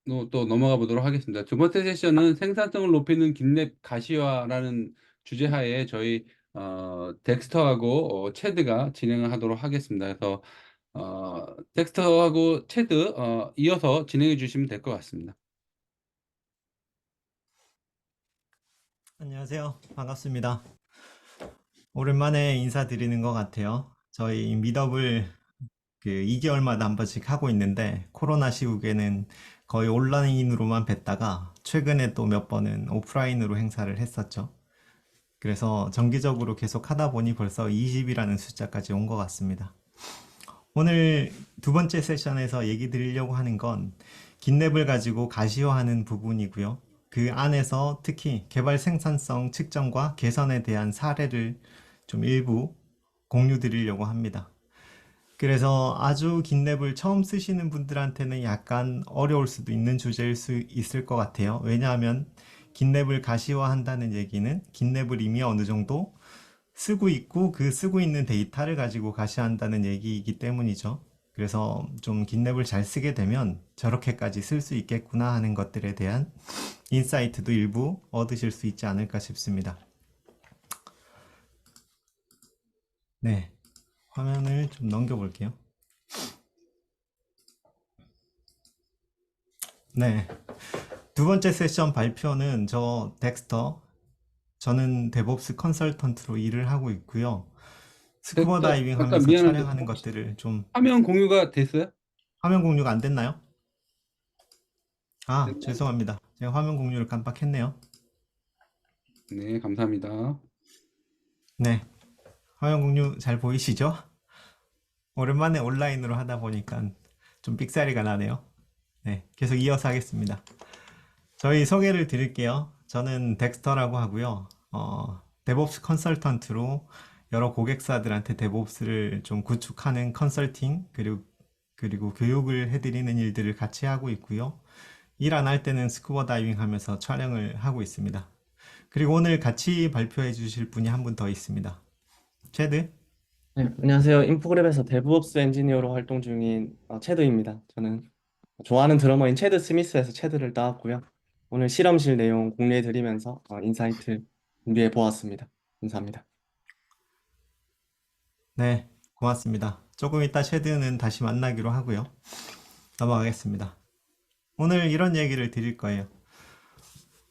또 넘어가 보도록 하겠습니다. 두 번째 세션은 생산성을 높이는 긴랩 가시화라는 주제하에 저희 덱스터하고 체드가 진행을 하도록 하겠습니다. 그래서 덱스터하고 체드 이어서 진행해 주시면 될 것 같습니다. 안녕하세요. 반갑습니다. 오랜만에 인사드리는 것 같아요. 저희 미더블 2개월마다 한 번씩 하고 있는데 코로나 시국에는 거의 온라인으로만 뵀다가 최근에 또 몇 번은 오프라인으로 행사를 했었죠. 그래서 정기적으로 계속 하다 보니 벌써 20이라는 숫자까지 온 것 같습니다. 오늘 두 번째 세션에서 얘기 드리려고 하는 건 긴랩을 가지고 가시화하는 부분이고요. 그 안에서 특히 개발 생산성 측정과 개선에 대한 사례를 좀 일부 공유 드리려고 합니다. 그래서 아주 긴랩을 처음 쓰시는 분들한테는 약간 어려울 수도 있는 주제일 수 있을 것 같아요. 왜냐하면 긴랩을 가시화한다는 얘기는 긴랩을 이미 어느 정도 쓰고 있고 그 쓰고 있는 데이터를 가지고 가시한다는 얘기이기 때문이죠. 그래서 좀 긴랩을 잘 쓰게 되면 저렇게까지 쓸 수 있겠구나 하는 것들에 대한 인사이트도 일부 얻으실 수 있지 않을까 싶습니다. 네, 화면을 좀 넘겨볼게요. 네, 두 번째 세션 발표는 저 덱스터, 저는 데브옵스 컨설턴트로 일을 하고 있고요. 스쿠버 덱스터, 다이빙 잠깐 하면서 미안한데 촬영하는 혹시 것들을 좀 화면 공유가 됐어요? 화면 공유가 안 됐나요? 네, 아, 죄송합니다. 제가 화면 공유를 깜빡했네요. 네, 감사합니다. 네, 화면 공유 잘 보이시죠? 오랜만에 온라인으로 하다 보니까 좀 삑사리가 나네요. 네, 계속 이어서 하겠습니다. 저희 소개를 드릴게요. 저는 덱스터라고 하고요. 데브옵스 컨설턴트로 여러 고객사들한테 데브옵스를 좀 구축하는 컨설팅 그리고 교육을 해드리는 일들을 같이 하고 있고요. 일 안 할 때는 스쿠버 다이빙 하면서 촬영을 하고 있습니다. 그리고 오늘 같이 발표해 주실 분이 한 분 더 있습니다. 체드? 네, 안녕하세요. 인포그랩에서 데브옵스 엔지니어로 활동 중인 체드입니다. 저는 좋아하는 드러머인 체드 스미스에서 체드를 따왔고요. 오늘 실험실 내용 공유해 드리면서 인사이트 준비해 보았습니다. 감사합니다. 네, 고맙습니다. 조금 이따 체드는 다시 만나기로 하고요. 넘어가겠습니다. 오늘 이런 얘기를 드릴 거예요.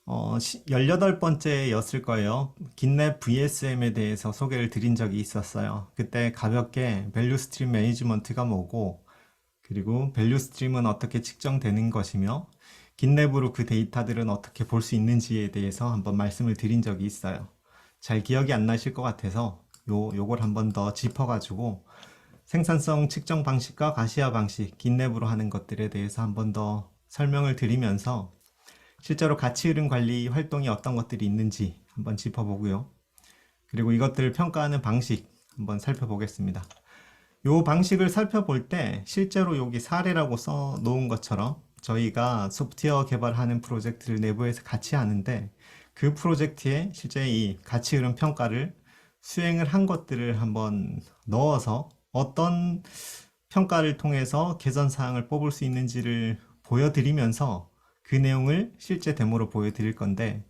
18번째였을 거예요. 긴랩 VSM에 대해서 소개를 드린 적이 있었어요. 그때 가볍게 밸류 스트림 매니지먼트가 뭐고, 그리고 밸류 스트림은 어떻게 측정되는 것이며, 긴랩으로 그 데이터들은 어떻게 볼 수 있는지에 대해서 한번 말씀을 드린 적이 있어요. 잘 기억이 안 나실 것 같아서 요걸 한번 더 짚어가지고 생산성 측정 방식과 가시화 방식, 긴랩으로 하는 것들에 대해서 한번 더 설명을 드리면서 실제로 가치 흐름 관리 활동이 어떤 것들이 있는지 한번 짚어보고요. 그리고 이것들을 평가하는 방식 한번 살펴보겠습니다. 이 방식을 살펴볼 때 실제로 여기 사례라고 써 놓은 것처럼 저희가 소프트웨어 개발하는 프로젝트를 내부에서 같이 하는데 그 프로젝트에 실제 이 가치 흐름 평가를 수행을 한 것들을 한번 넣어서 어떤 평가를 통해서 개선 사항을 뽑을 수 있는지를 보여드리면서 그 내용을 실제 데모로 보여드릴 건데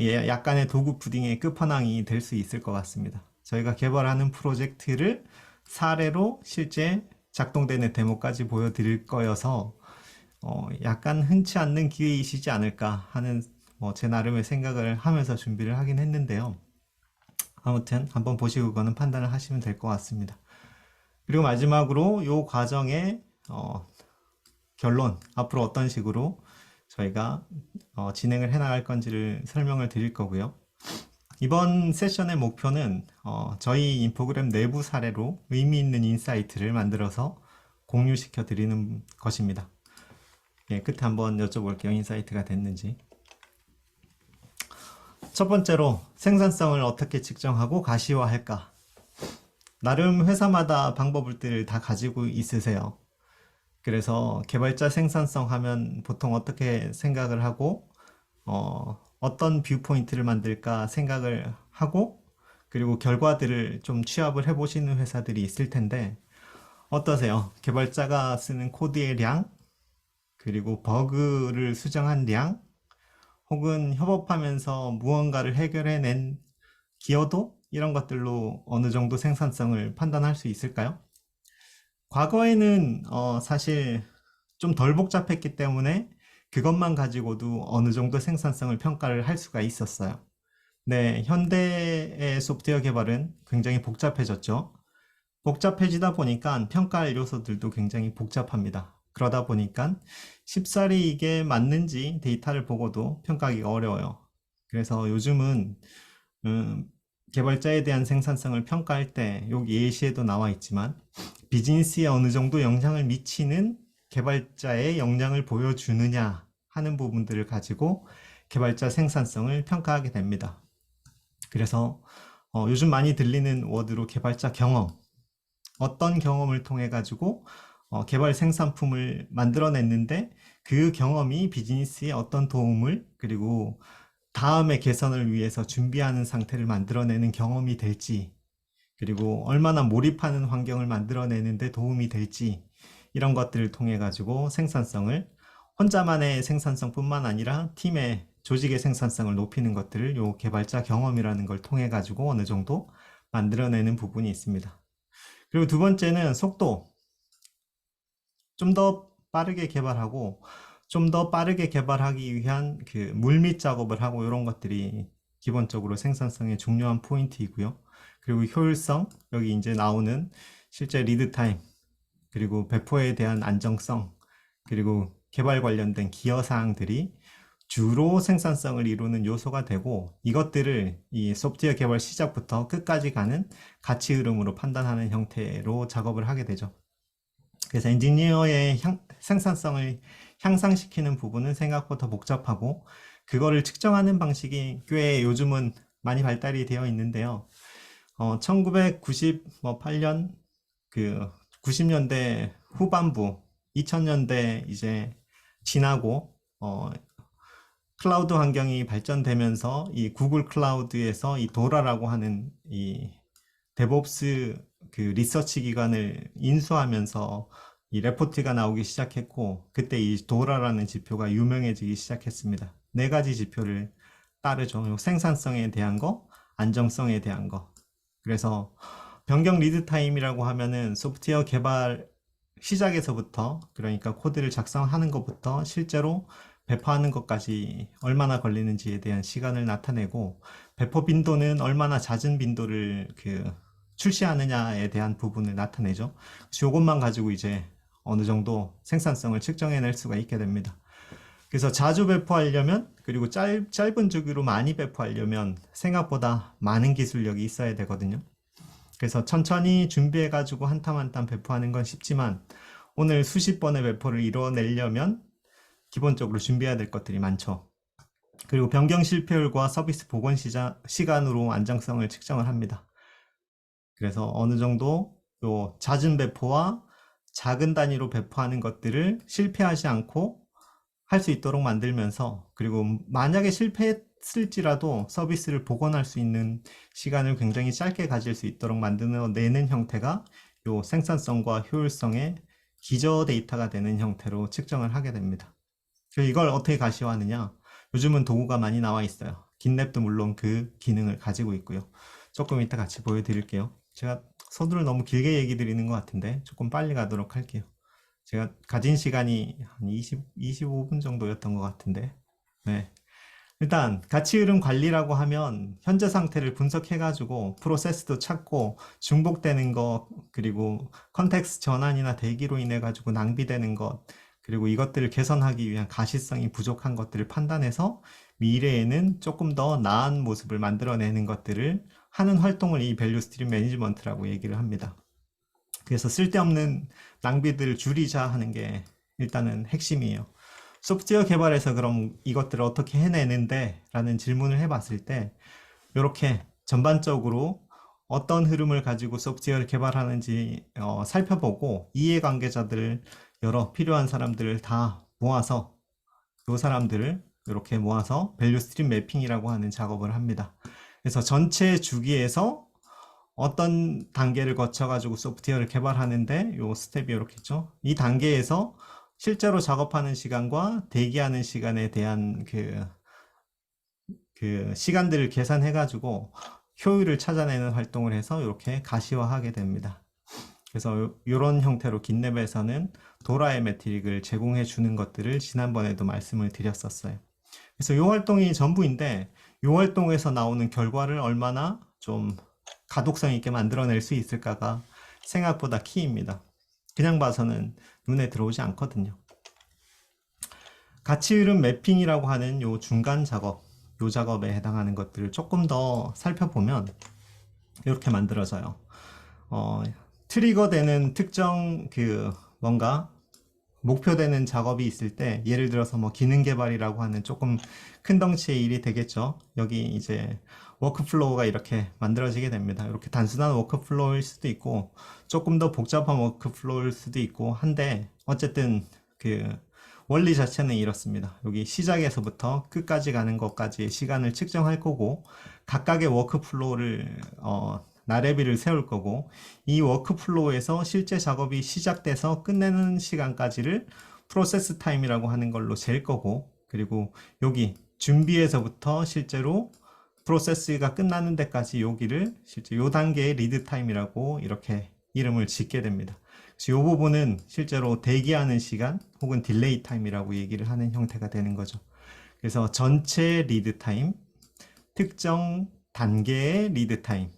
약간의 도구 푸딩의 끝판왕이 될 수 있을 것 같습니다. 저희가 개발하는 프로젝트를 사례로 실제 작동되는 데모까지 보여드릴 거여서 약간 흔치 않는 기회이시지 않을까 하는 제 나름의 생각을 하면서 준비를 하긴 했는데요. 아무튼 한번 보시고 그거는 판단을 하시면 될 것 같습니다. 그리고 마지막으로 이 과정의 결론, 앞으로 어떤 식으로 저희가 진행을 해나갈 건지를 설명을 드릴 거고요. 이번 세션의 목표는 저희 인포그램 내부 사례로 의미 있는 인사이트를 만들어서 공유시켜 드리는 것입니다. 예, 끝에 한번 여쭤볼게요. 인사이트가 됐는지. 첫 번째로 생산성을 어떻게 측정하고 가시화할까? 나름 회사마다 방법들을 다 가지고 있으세요. 그래서 개발자 생산성 하면 보통 어떻게 생각을 하고 어떤 뷰 포인트를 만들까 생각을 하고 그리고 결과들을 좀 취합을 해보시는 회사들이 있을 텐데 어떠세요? 개발자가 쓰는 코드의 량, 그리고 버그를 수정한 량, 혹은 협업하면서 무언가를 해결해낸 기여도, 이런 것들로 어느 정도 생산성을 판단할 수 있을까요? 과거에는 사실 좀 덜 복잡했기 때문에 그것만 가지고도 어느 정도 생산성을 평가를 할 수가 있었어요. 네, 현대의 소프트웨어 개발은 굉장히 복잡해졌죠. 복잡해지다 보니까 평가할 요소들도 굉장히 복잡합니다. 그러다 보니까 쉽사리 이게 맞는지 데이터를 보고도 평가하기가 어려워요. 그래서 요즘은 음, 개발자에 대한 생산성을 평가할 때 여기 예시에도 나와 있지만 비즈니스에 어느 정도 영향을 미치는 개발자의 역량을 보여주느냐 하는 부분들을 가지고 개발자 생산성을 평가하게 됩니다. 그래서 요즘 많이 들리는 워드로 개발자 경험, 어떤 경험을 통해 가지고 개발 생산품을 만들어냈는데 그 경험이 비즈니스에 어떤 도움을, 그리고 다음의 개선을 위해서 준비하는 상태를 만들어내는 경험이 될지, 그리고 얼마나 몰입하는 환경을 만들어내는데 도움이 될지, 이런 것들을 통해 가지고 생산성을, 혼자만의 생산성뿐만 아니라 팀의, 조직의 생산성을 높이는 것들을 요 개발자 경험이라는 걸 통해 가지고 어느 정도 만들어내는 부분이 있습니다. 그리고 두 번째는 속도. 좀 더 빠르게 개발하고 좀 더 빠르게 개발하기 위한 그 물밑 작업을 하고, 이런 것들이 기본적으로 생산성의 중요한 포인트이고요. 그리고 효율성, 여기 이제 나오는 실제 리드 타임, 그리고 배포에 대한 안정성, 그리고 개발 관련된 기여 사항들이 주로 생산성을 이루는 요소가 되고, 이것들을 이 소프트웨어 개발 시작부터 끝까지 가는 가치 흐름으로 판단하는 형태로 작업을 하게 되죠. 그래서 엔지니어의 생산성을 향상시키는 부분은 생각보다 복잡하고, 그거를 측정하는 방식이 꽤 요즘은 많이 발달이 되어 있는데요. 1998년, 그 90년대 후반부, 2000년대 이제 지나고 클라우드 환경이 발전되면서 이 구글 클라우드에서 이 도라라고 하는 이 데브옵스 그 리서치 기관을 인수하면서 이 레포트가 나오기 시작했고, 그때 이 도라라는 지표가 유명해지기 시작했습니다. 네 가지 지표를 따르죠. 생산성에 대한 거, 안정성에 대한 거. 그래서 변경 리드 타임이라고 하면은 소프트웨어 개발 시작에서부터, 그러니까 코드를 작성하는 것부터 실제로 배포하는 것까지 얼마나 걸리는지에 대한 시간을 나타내고, 배포 빈도는 얼마나 잦은 빈도를 출시하느냐에 대한 부분을 나타내죠. 그래서 이것만 가지고 이제 어느 정도 생산성을 측정해낼 수가 있게 됩니다. 그래서 자주 배포하려면, 그리고 짧은 주기로 많이 배포하려면 생각보다 많은 기술력이 있어야 되거든요. 그래서 천천히 준비해가지고 한 탐 한 탐 배포하는 건 쉽지만, 오늘 수십 번의 배포를 이뤄내려면 기본적으로 준비해야 될 것들이 많죠. 그리고 변경 실패율과 서비스 복원 시간으로 안정성을 측정을 합니다. 그래서 어느 정도 요 잦은 배포와 작은 단위로 배포하는 것들을 실패하지 않고 할 수 있도록 만들면서, 그리고 만약에 실패했을지라도 서비스를 복원할 수 있는 시간을 굉장히 짧게 가질 수 있도록 만들어내는 형태가 요 생산성과 효율성의 기저 데이터가 되는 형태로 측정을 하게 됩니다. 그래서 이걸 어떻게 가시화하느냐? 요즘은 도구가 많이 나와 있어요. 깃랩도 물론 그 기능을 가지고 있고요. 조금 이따 같이 보여드릴게요. 제가 서두를 너무 길게 얘기 드리는 것 같은데 조금 빨리 가도록 할게요. 제가 가진 시간이 한 25분 정도였던 것 같은데. 네. 일단 가치 흐름 관리라고 하면 현재 상태를 분석해가지고 프로세스도 찾고, 중복되는 것, 그리고 컨텍스트 전환이나 대기로 인해 가지고 낭비되는 것, 그리고 이것들을 개선하기 위한 가시성이 부족한 것들을 판단해서 미래에는 조금 더 나은 모습을 만들어내는 것들을 하는 활동을 이 밸류 스트림 매니지먼트라고 얘기를 합니다. 그래서 쓸데없는 낭비들을 줄이자 하는 게 일단은 핵심이에요. 소프트웨어 개발에서 그럼 이것들을 어떻게 해내는데? 라는 질문을 해봤을 때, 이렇게 전반적으로 어떤 흐름을 가지고 소프트웨어를 개발하는지 살펴보고, 이해관계자들을, 여러 필요한 사람들을 다 모아서 이 사람들을 이렇게 모아서 밸류 스트림 매핑이라고 하는 작업을 합니다. 그래서 전체 주기에서 어떤 단계를 거쳐가지고 소프트웨어를 개발하는데 요 스텝이 이렇게 있죠. 이 단계에서 실제로 작업하는 시간과 대기하는 시간에 대한 그 시간들을 계산해가지고 효율을 찾아내는 활동을 해서 이렇게 가시화하게 됩니다. 그래서 이런 형태로 긴랩에서는 도라의 매트릭을 제공해 주는 것들을 지난번에도 말씀을 드렸었어요. 그래서 이 활동이 전부인데 이 활동에서 나오는 결과를 얼마나 좀 가독성 있게 만들어낼 수 있을까가 생각보다 키입니다. 그냥 봐서는 눈에 들어오지 않거든요. 가치 흐름 매핑이라고 하는 요 중간 작업, 요 작업에 해당하는 것들을 조금 더 살펴보면 이렇게 만들어져요. 트리거 되는 특정 뭔가 목표되는 작업이 있을 때 예를 들어서 뭐 기능 개발이라고 하는 조금 큰 덩치의 일이 되겠죠. 여기 이제 워크플로우가 이렇게 만들어지게 됩니다. 이렇게 단순한 워크플로우일 수도 있고 조금 더 복잡한 워크플로우일 수도 있고 한데 어쨌든 그 원리 자체는 이렇습니다. 여기 시작에서부터 끝까지 가는 것까지의 시간을 측정할 거고 각각의 워크플로우를 나래비를 세울 거고 이 워크플로우에서 실제 작업이 시작돼서 끝내는 시간까지를 프로세스 타임이라고 하는 걸로 잴 거고 그리고 여기 준비에서부터 실제로 프로세스가 끝나는 데까지 여기를 실제 요 단계의 리드 타임이라고 이렇게 이름을 짓게 됩니다. 그래서 이 부분은 실제로 대기하는 시간 혹은 딜레이 타임이라고 얘기를 하는 형태가 되는 거죠. 그래서 전체 리드 타임, 특정 단계의 리드 타임,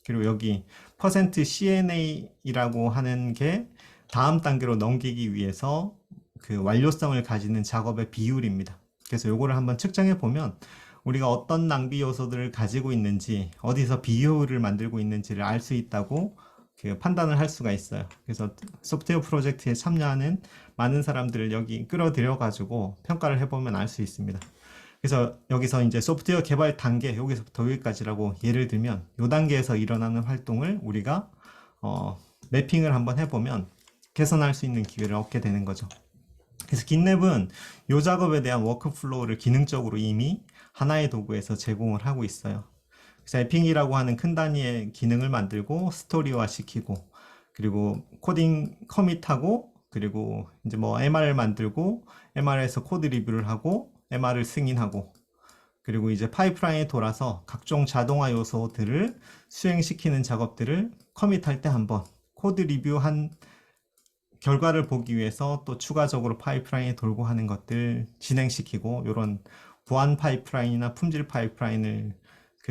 그리고 여기 %CNA라고 하는 게 다음 단계로 넘기기 위해서 그 완료성을 가지는 작업의 비율입니다. 그래서 요거를 한번 측정해 보면 우리가 어떤 낭비 요소들을 가지고 있는지 어디서 비효율을 만들고 있는지를 알 수 있다고 판단을 할 수가 있어요. 그래서 소프트웨어 프로젝트에 참여하는 많은 사람들을 여기 끌어들여 가지고 평가를 해보면 알 수 있습니다. 그래서 여기서 이제 소프트웨어 개발 단계 여기서부터 여기까지라고 예를 들면 이 단계에서 일어나는 활동을 우리가 매핑을 한번 해보면 개선할 수 있는 기회를 얻게 되는 거죠. 그래서 긴랩은 이 작업에 대한 워크플로우를 기능적으로 이미 하나의 도구에서 제공을 하고 있어요. 그래서 에핑이라고 하는 큰 단위의 기능을 만들고 스토리화 시키고 그리고 코딩 커밋하고 그리고 이제 뭐 MR을 만들고 MR에서 코드 리뷰를 하고 MR을 승인하고 그리고 이제 파이프라인에 돌아서 각종 자동화 요소들을 수행시키는 작업들을 커밋할 때 한번 코드 리뷰한 결과를 보기 위해서 또 추가적으로 파이프라인에 돌고 하는 것들 진행시키고 이런 보안 파이프라인이나 품질 파이프라인을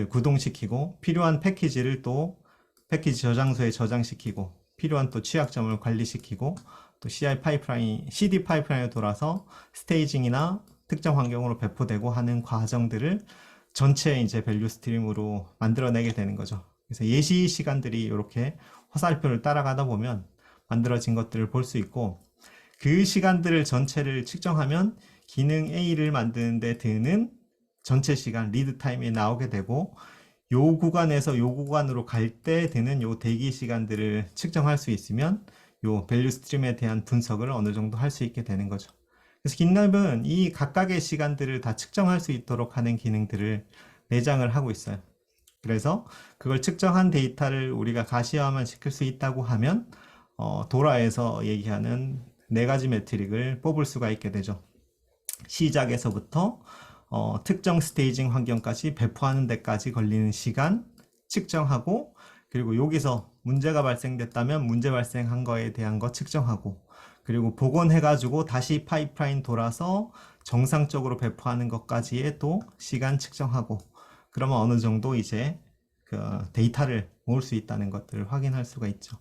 구동시키고 필요한 패키지를 또 패키지 저장소에 저장시키고 필요한 또 취약점을 관리시키고 또 CI 파이프라인, CD 파이프라인에 돌아서 스테이징이나 특정 환경으로 배포되고 하는 과정들을 전체 이제 밸류 스트림으로 만들어내게 되는 거죠. 그래서 예시 시간들이 이렇게 화살표를 따라가다 보면 만들어진 것들을 볼 수 있고 그 시간들을 전체를 측정하면 기능 A를 만드는데 드는 전체 시간 리드 타임이 나오게 되고 요 구간에서 요 구간으로 갈 때 드는 요 대기 시간들을 측정할 수 있으면 요 밸류 스트림에 대한 분석을 어느 정도 할 수 있게 되는 거죠. 그래서 긴랩은 이 각각의 시간들을 다 측정할 수 있도록 하는 기능들을 내장을 하고 있어요. 그래서 그걸 측정한 데이터를 우리가 가시화만 시킬 수 있다고 하면 도라에서 얘기하는 4가지 매트릭을 뽑을 수가 있게 되죠. 시작에서부터 특정 스테이징 환경까지 배포하는 데까지 걸리는 시간 측정하고 그리고 여기서 문제가 발생됐다면 문제 발생한 거에 대한 거 측정하고 그리고 복원해가지고 다시 파이프라인 돌아서 정상적으로 배포하는 것까지의 또 시간 측정하고 그러면 어느 정도 이제 그 데이터를 모을 수 있다는 것들을 확인할 수가 있죠.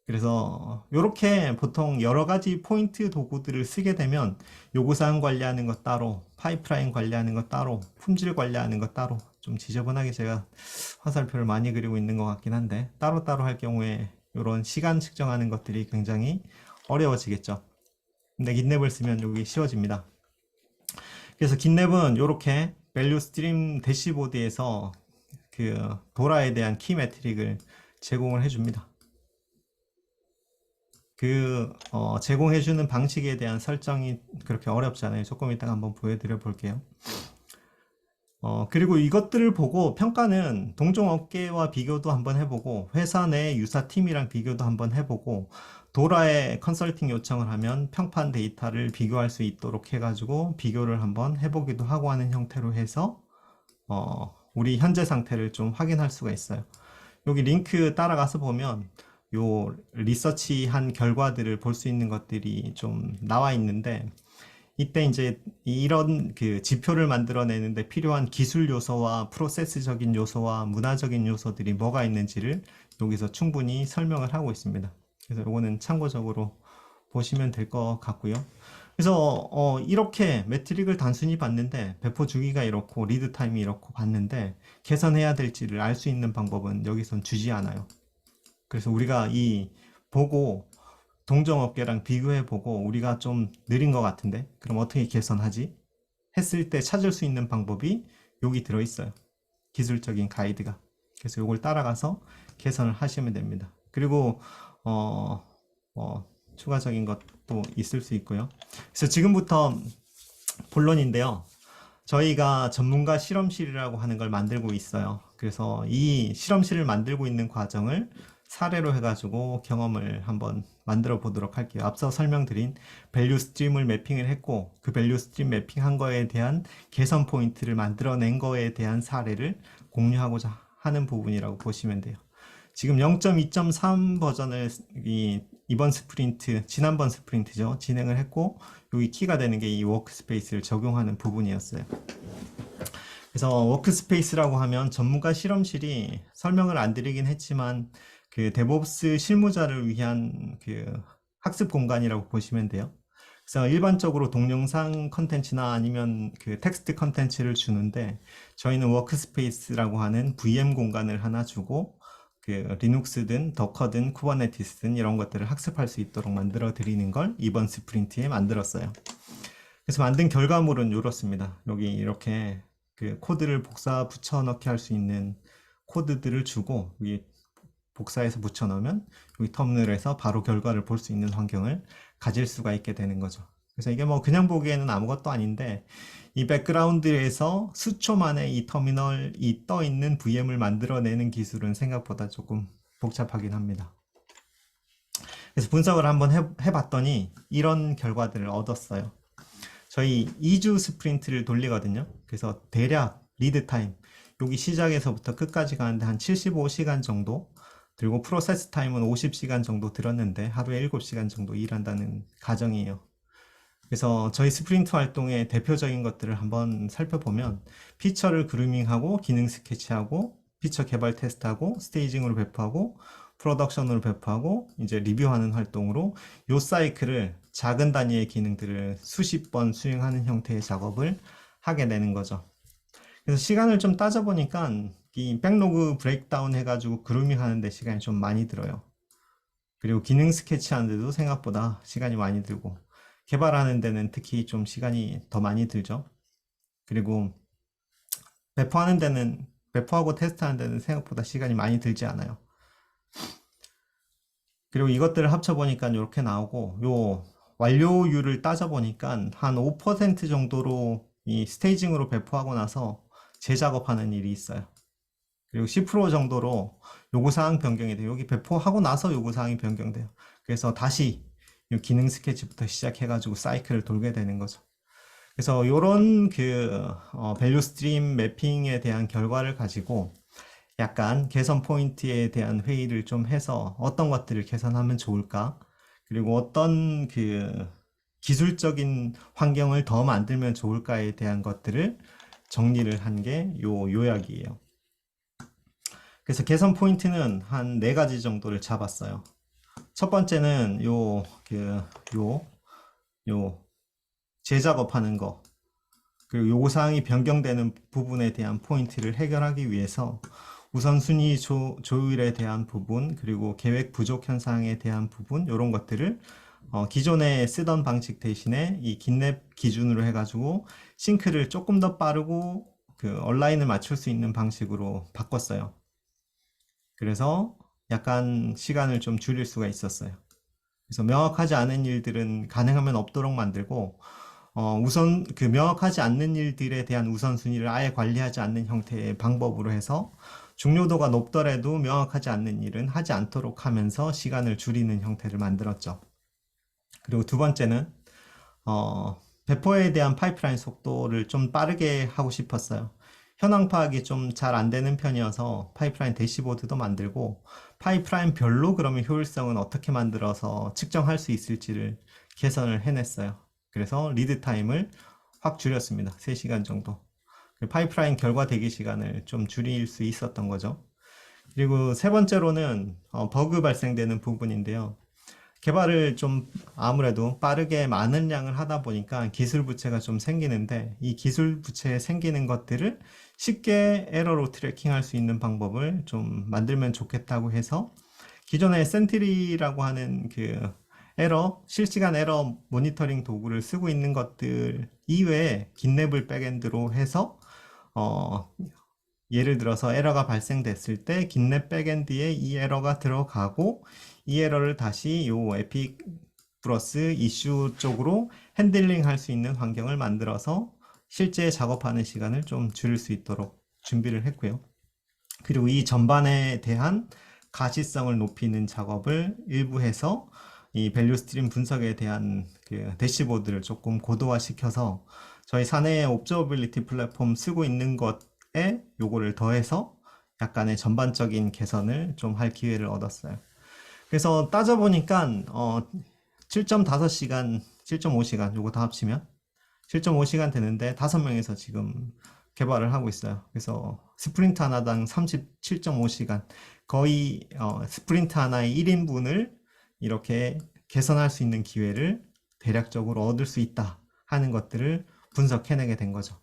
그래서 이렇게 보통 여러 가지 포인트 도구들을 쓰게 되면 요구사항 관리하는 것 따로, 파이프라인 관리하는 것 따로, 품질 관리하는 것 따로 좀 지저분하게 제가 화살표를 많이 그리고 있는 것 같긴 한데 따로따로 할 경우에 이런 시간 측정하는 것들이 굉장히 어려워지겠죠. 근데 긴랩을 쓰면 여기 쉬워집니다. 그래서 긴랩은 이렇게 밸류 스트림 대시보드에서 그 도라에 대한 키 매트릭을 제공을 해줍니다. 제공해주는 방식에 대한 설정이 그렇게 어렵지 않아요. 조금 이따가 한번 보여드려 볼게요. 그리고 이것들을 보고 평가는 동종 업계와 비교도 한번 해보고 회사 내 유사팀이랑 비교도 한번 해보고 도라에 컨설팅 요청을 하면 평판 데이터를 비교할 수 있도록 해가지고 비교를 한번 해보기도 하고 하는 형태로 해서 우리 현재 상태를 좀 확인할 수가 있어요. 여기 링크 따라가서 보면 요 리서치한 결과들을 볼 수 있는 것들이 좀 나와 있는데, 이때 이제 이런 그 지표를 만들어내는데 필요한 기술 요소와 프로세스적인 요소와 문화적인 요소들이 뭐가 있는지를 여기서 충분히 설명을 하고 있습니다. 그래서 요거는 참고적으로 보시면 될 것 같고요. 그래서 이렇게 매트릭을 단순히 봤는데 배포 주기가 이렇고 리드 타임이 이렇고 봤는데 개선해야 될지를 알 수 있는 방법은 여기선 주지 않아요. 그래서 우리가 이 보고 동종업계랑 비교해보고 우리가 좀 느린 것 같은데 그럼 어떻게 개선하지? 했을 때 찾을 수 있는 방법이 여기 들어있어요. 기술적인 가이드가. 그래서 이걸 따라가서 개선을 하시면 됩니다. 그리고 추가적인 것도 있을 수 있고요. 그래서 지금부터 본론인데요. 저희가 전문가 실험실이라고 하는 걸 만들고 있어요. 그래서 이 실험실을 만들고 있는 과정을 사례로 해가지고 경험을 한번 만들어 보도록 할게요. 앞서 설명드린 밸류 스트림을 매핑을 했고 그 밸류 스트림 매핑한 거에 대한 개선 포인트를 만들어낸 거에 대한 사례를 공유하고자 하는 부분이라고 보시면 돼요. 지금 0.2.3 버전을 이번 스프린트, 지난번 스프린트죠. 진행을 했고 여기 키가 되는 게 이 워크스페이스를 적용하는 부분이었어요. 그래서 워크스페이스라고 하면 전문가 실험실이 설명을 안 드리긴 했지만 그 데브옵스 실무자를 위한 그 학습 공간이라고 보시면 돼요. 그래서 일반적으로 동영상 컨텐츠나 아니면 그 텍스트 컨텐츠를 주는데 저희는 워크스페이스라고 하는 VM 공간을 하나 주고 그 리눅스든 더커든 쿠버네티스든 이런 것들을 학습할 수 있도록 만들어 드리는 걸 이번 스프린트에 만들었어요. 그래서 만든 결과물은 이렇습니다. 여기 이렇게 그 코드를 복사 붙여 넣기 할 수 있는 코드들을 주고 여기 복사해서 붙여 넣으면 여기 터미널에서 바로 결과를 볼 수 있는 환경을 가질 수가 있게 되는 거죠. 그래서 이게 뭐 그냥 보기에는 아무것도 아닌데 이 백그라운드에서 수초 만에 이 터미널이 떠 있는 VM을 만들어내는 기술은 생각보다 조금 복잡하긴 합니다. 그래서 분석을 한번 해봤더니 이런 결과들을 얻었어요. 저희 2주 스프린트를 돌리거든요. 그래서 대략 리드 타임 여기 시작에서부터 끝까지 가는데 한 75시간 정도, 그리고 프로세스 타임은 50시간 정도 들었는데 하루에 7시간 정도 일한다는 가정이에요. 그래서 저희 스프린트 활동의 대표적인 것들을 한번 살펴보면 피처를 그루밍하고 기능 스케치하고 피처 개발 테스트하고 스테이징으로 배포하고 프로덕션으로 배포하고 이제 리뷰하는 활동으로 요 사이클을 작은 단위의 기능들을 수십 번 수행하는 형태의 작업을 하게 되는 거죠. 그래서 시간을 좀 따져보니까 이 백로그 브레이크다운 해가지고 그루밍 하는데 시간이 좀 많이 들어요. 그리고 기능 스케치 하는데도 생각보다 시간이 많이 들고 개발하는 데는 특히 좀 시간이 더 많이 들죠. 그리고 배포하는 데는 배포하고 테스트하는 데는 생각보다 시간이 많이 들지 않아요. 그리고 이것들을 합쳐보니까 이렇게 나오고 요 완료율을 따져보니까 한 5% 정도로 이 스테이징으로 배포하고 나서 재작업하는 일이 있어요. 그리고 10% 정도로 요구사항 변경이 돼요. 여기 배포하고 나서 요구사항이 변경돼요. 그래서 다시 이 기능 스케치부터 시작해가지고 사이클을 돌게 되는 거죠. 그래서 요런 그 밸류 스트림 매핑에 대한 결과를 가지고 약간 개선 포인트에 대한 회의를 좀 해서 어떤 것들을 개선하면 좋을까? 그리고 어떤 그 기술적인 환경을 더 만들면 좋을까에 대한 것들을 정리를 한 게 요 요약이에요. 그래서 개선 포인트는 한 4가지 정도를 잡았어요. 첫 번째는 재작업하는 거, 그리고 요구사항이 변경되는 부분에 대한 포인트를 해결하기 위해서 우선순위 조율에 대한 부분, 그리고 계획 부족 현상에 대한 부분, 이런 것들을 기존에 쓰던 방식 대신에 이 긴랩 기준으로 해가지고 싱크를 조금 더 빠르고 그 얼라인을 맞출 수 있는 방식으로 바꿨어요. 그래서 약간 시간을 좀 줄일 수가 있었어요. 그래서 명확하지 않은 일들은 가능하면 없도록 만들고 우선 그 명확하지 않는 일들에 대한 우선순위를 아예 관리하지 않는 형태의 방법으로 해서 중요도가 높더라도 명확하지 않는 일은 하지 않도록 하면서 시간을 줄이는 형태를 만들었죠. 그리고 두 번째는 배포에 대한 파이프라인 속도를 좀 빠르게 하고 싶었어요. 현황 파악이 좀 잘 안 되는 편이어서 파이프라인 대시보드도 만들고 파이프라인별로 그러면 효율성은 어떻게 만들어서 측정할 수 있을지를 개선을 해냈어요. 그래서 리드 타임을 확 줄였습니다. 3시간 정도. 파이프라인 결과 대기 시간을 좀 줄일 수 있었던 거죠. 그리고 세 번째로는 버그 발생되는 부분인데요. 개발을 좀 아무래도 빠르게 많은 양을 하다 보니까 기술 부채가 좀 생기는데 이 기술 부채에 생기는 것들을 쉽게 에러로 트래킹할 수 있는 방법을 좀 만들면 좋겠다고 해서 기존에 센트리라고 하는 그 실시간 에러 모니터링 도구를 쓰고 있는 것들 이외에 깃랩을 백엔드로 해서 예를 들어서 에러가 발생됐을 때 깃랩 백엔드에 이 에러가 들어가고 이 에러를 다시 요 에픽 플러스 이슈 쪽으로 핸들링 할 수 있는 환경을 만들어서 실제 작업하는 시간을 좀 줄일 수 있도록 준비를 했고요. 그리고 이 전반에 대한 가시성을 높이는 작업을 일부 해서 이 밸류 스트림 분석에 대한 그 대시보드를 조금 고도화시켜서 저희 사내의 옵저버빌리티 플랫폼 쓰고 있는 것에 요거를 더해서 약간의 전반적인 개선을 좀 할 기회를 얻었어요. 그래서 따져보니까 7.5시간, 7.5시간 요거 다 합치면 7.5시간 되는데 5명에서 지금 개발을 하고 있어요. 그래서 스프린트 하나당 37.5시간 거의 스프린트 하나의 1인분을 이렇게 개선할 수 있는 기회를 대략적으로 얻을 수 있다 하는 것들을 분석해내게 된 거죠.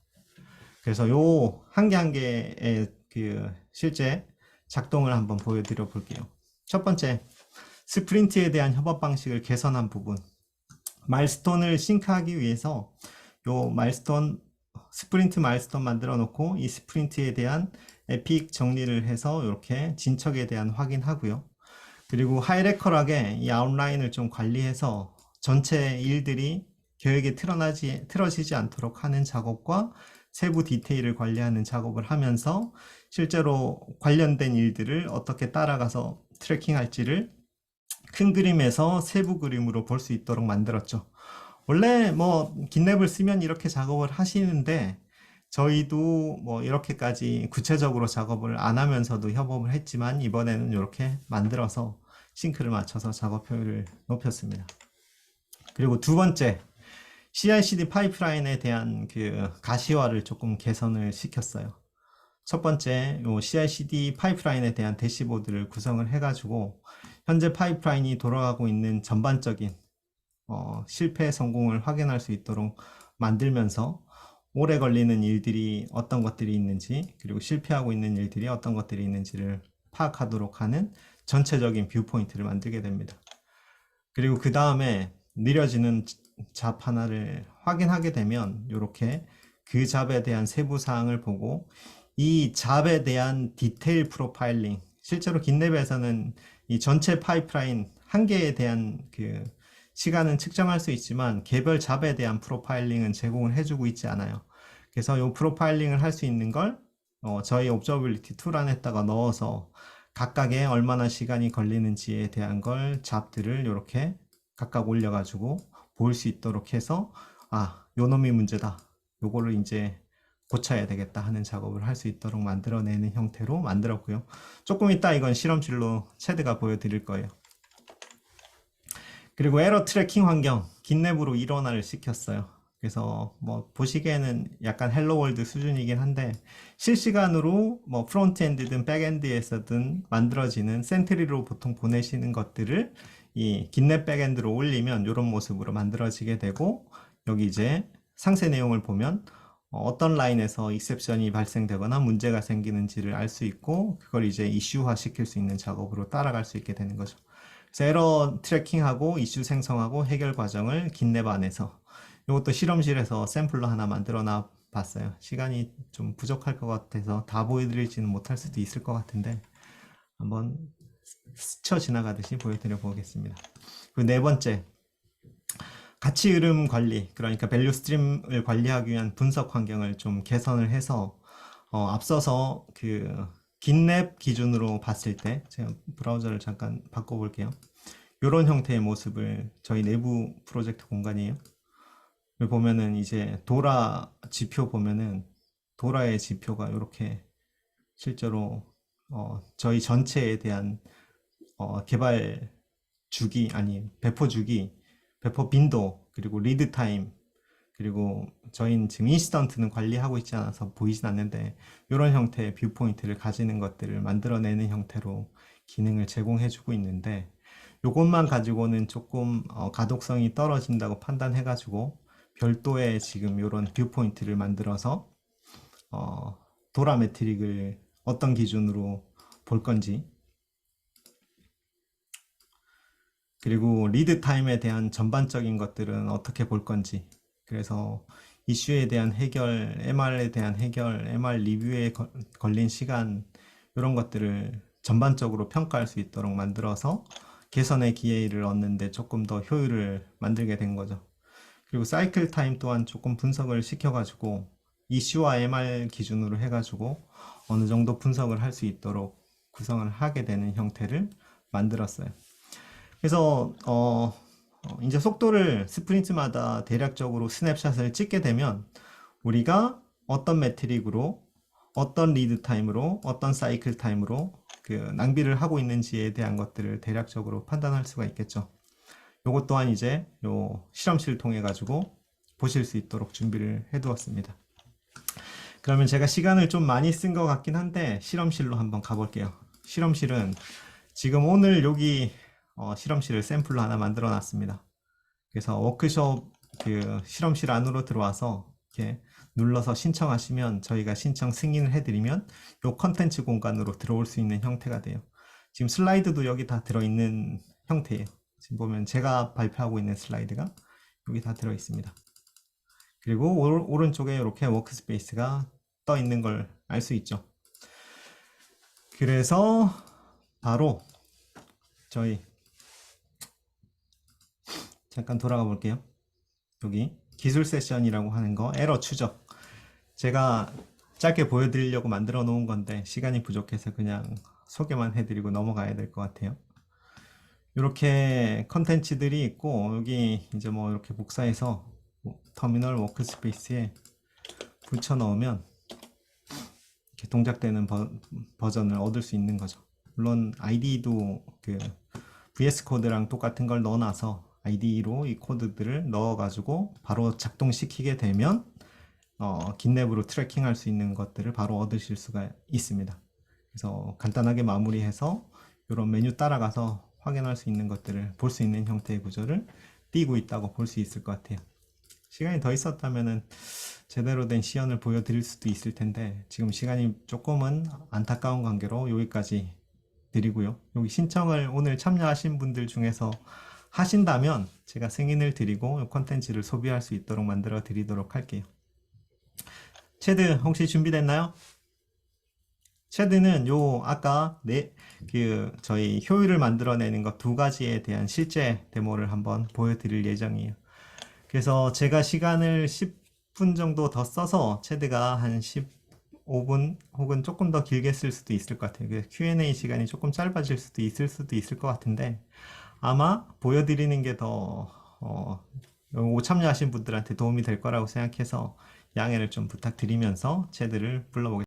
그래서 요 한 개 한 개의 그 실제 작동을 한번 보여드려 볼게요. 첫 번째, 스프린트에 대한 협업 방식을 개선한 부분. 마일스톤을 싱크하기 위해서 요 스프린트 마일스톤 만들어 놓고 이 스프린트에 대한 에픽 정리를 해서 이렇게 진척에 대한 확인하고요. 그리고 하이레컬하게 이 아웃라인을 좀 관리해서 전체 일들이 계획에 틀어지지 않도록 하는 작업과 세부 디테일을 관리하는 작업을 하면서 실제로 관련된 일들을 어떻게 따라가서 트래킹할지를 큰 그림에서 세부 그림으로 볼 수 있도록 만들었죠. 원래 뭐 깃랩을 쓰면 이렇게 작업을 하시는데 저희도 뭐 이렇게까지 구체적으로 작업을 안 하면서도 협업을 했지만 이번에는 이렇게 만들어서 싱크를 맞춰서 작업 효율을 높였습니다. 그리고 두 번째, CI/CD 파이프라인에 대한 그 가시화를 조금 개선을 시켰어요. 첫 번째, 요 CI/CD 파이프라인에 대한 대시보드를 구성을 해가지고 현재 파이프라인이 돌아가고 있는 전반적인 실패 성공을 확인할 수 있도록 만들면서 오래 걸리는 일들이 어떤 것들이 있는지 그리고 실패하고 있는 일들이 어떤 것들이 있는지를 파악하도록 하는 전체적인 뷰 포인트를 만들게 됩니다. 그리고 그 다음에 느려지는 잡 하나를 확인하게 되면 이렇게 그 잡에 대한 세부 사항을 보고 이 잡에 대한 디테일 프로파일링, 실제로 깃랩에서는 이 전체 파이프라인 한 개에 대한 그 시간은 측정할 수 있지만 개별 잡에 대한 프로파일링은 제공을 해주고 있지 않아요. 그래서 이 프로파일링을 할 수 있는 걸 저희 옵저버빌리티 툴 안에다가 넣어서 각각에 얼마나 시간이 걸리는지에 대한 걸 잡들을 이렇게 각각 올려가지고 볼 수 있도록 해서 요 놈이 문제다. 요거를 이제 고쳐야 되겠다 하는 작업을 할 수 있도록 만들어내는 형태로 만들었고요. 조금 이따 이건 실험실로 체드가 보여드릴 거예요. 그리고 에러 트래킹 환경, 깃랩으로 일원화를 시켰어요. 그래서 뭐 보시기에는 약간 헬로 월드 수준이긴 한데 실시간으로 뭐 프론트엔드든 백엔드에서든 만들어지는 센트리로 보통 보내시는 것들을 이 깃랩 백엔드로 올리면 이런 모습으로 만들어지게 되고 여기 이제 상세 내용을 보면 어떤 라인에서 익셉션이 발생되거나 문제가 생기는지를 알 수 있고 그걸 이제 이슈화 시킬 수 있는 작업으로 따라갈 수 있게 되는 거죠. 그래서 에러 트래킹하고 이슈 생성하고 해결 과정을 깃랩 안에서 이것도 실험실에서 샘플로 하나 만들어 놔 봤어요. 시간이 좀 부족할 것 같아서 다 보여드리지는 못할 수도 있을 것 같은데 한번 스쳐 지나가듯이 보여드려 보겠습니다. 그리고 네 번째, 가치 흐름 관리, 그러니까 밸류 스트림을 관리하기 위한 분석 환경을 좀 개선을 해서 앞서서 그 긴랩 기준으로 봤을 때 제가 브라우저를 잠깐 바꿔볼게요. 이런 형태의 모습을 저희 내부 프로젝트 공간이에요. 여기 보면은 이제 도라 지표 보면은 도라의 지표가 이렇게 실제로 저희 전체에 대한 개발 주기 아니 배포 주기, 배포 빈도, 그리고 리드 타임, 그리고 저희는 지금 인시던트는 관리하고 있지 않아서 보이진 않는데 이런 형태의 뷰 포인트를 가지는 것들을 만들어내는 형태로 기능을 제공해주고 있는데, 이것만 가지고는 조금 가독성이 떨어진다고 판단해가지고 별도의 지금 이런 뷰 포인트를 만들어서 도라 매트릭을 어떤 기준으로 볼 건지, 그리고 리드 타임에 대한 전반적인 것들은 어떻게 볼 건지, 그래서 이슈에 대한 해결, MR에 대한 해결, MR 리뷰에 걸린 시간, 이런 것들을 전반적으로 평가할 수 있도록 만들어서 개선의 기회를 얻는데 조금 더 효율을 만들게 된 거죠. 그리고 사이클 타임 또한 조금 분석을 시켜가지고 이슈와 MR 기준으로 해가지고 어느 정도 분석을 할 수 있도록 구성을 하게 되는 형태를 만들었어요. 그래서 이제 속도를 스프린트마다 대략적으로 스냅샷을 찍게 되면 우리가 어떤 매트릭으로, 어떤 리드 타임으로, 어떤 사이클 타임으로 그 낭비를 하고 있는지에 대한 것들을 대략적으로 판단할 수가 있겠죠. 요것 또한 이제 요 실험실 통해 가지고 보실 수 있도록 준비를 해 두었습니다. 그러면 제가 시간을 좀 많이 쓴 것 같긴 한데 실험실로 한번 가볼게요. 실험실은 지금 오늘 여기 실험실을 샘플로 하나 만들어 놨습니다. 그래서 워크숍 그 실험실 안으로 들어와서 이렇게 눌러서 신청하시면 저희가 신청 승인을 해드리면 이 컨텐츠 공간으로 들어올 수 있는 형태가 돼요. 지금 슬라이드도 여기 다 들어있는 형태예요. 지금 보면 제가 발표하고 있는 슬라이드가 여기 다 들어 있습니다. 그리고 오른쪽에 이렇게 워크스페이스가 떠 있는 걸 알 수 있죠. 그래서 바로 저희 잠깐 돌아가 볼게요. 여기 기술 세션이라고 하는 거, 에러 추적. 제가 짧게 보여드리려고 만들어 놓은 건데 시간이 부족해서 그냥 소개만 해드리고 넘어가야 될 것 같아요. 이렇게 컨텐츠들이 있고 여기 이제 뭐 이렇게 복사해서 터미널 워크스페이스에 붙여 넣으면 이렇게 동작되는 버전을 얻을 수 있는 거죠. 물론 IDE도 그 VS 코드랑 똑같은 걸 넣어놔서 IDE로 이 코드들을 넣어가지고 바로 작동시키게 되면 긴랩으로 트래킹할 수 있는 것들을 바로 얻으실 수가 있습니다. 그래서 간단하게 마무리해서 이런 메뉴 따라가서 확인할 수 있는 것들을 볼 수 있는 형태의 구조를 띄고 있다고 볼 수 있을 것 같아요. 시간이 더 있었다면은 제대로 된 시연을 보여드릴 수도 있을 텐데 지금 시간이 조금은 안타까운 관계로 여기까지 드리고요. 여기 신청을 오늘 참여하신 분들 중에서 하신다면 제가 승인을 드리고 이 콘텐츠를 소비할 수 있도록 만들어 드리도록 할게요. 채드 혹시 준비됐나요? 채드는 요 아까 저희 효율을 만들어내는 것 두 가지에 대한 실제 데모를 한번 보여드릴 예정이에요. 그래서 제가 시간을 10분 정도 더 써서 채드가 한 15분 혹은 조금 더 길게 쓸 수도 있을 것 같아요. 그래서 Q&A 시간이 조금 짧아질 수도 있을 것 같은데 아마 보여드리는 게 더 참여하신 분들한테 도움이 될 거라고 생각해서 양해를 좀 부탁드리면서 채드를 불러보겠습니다.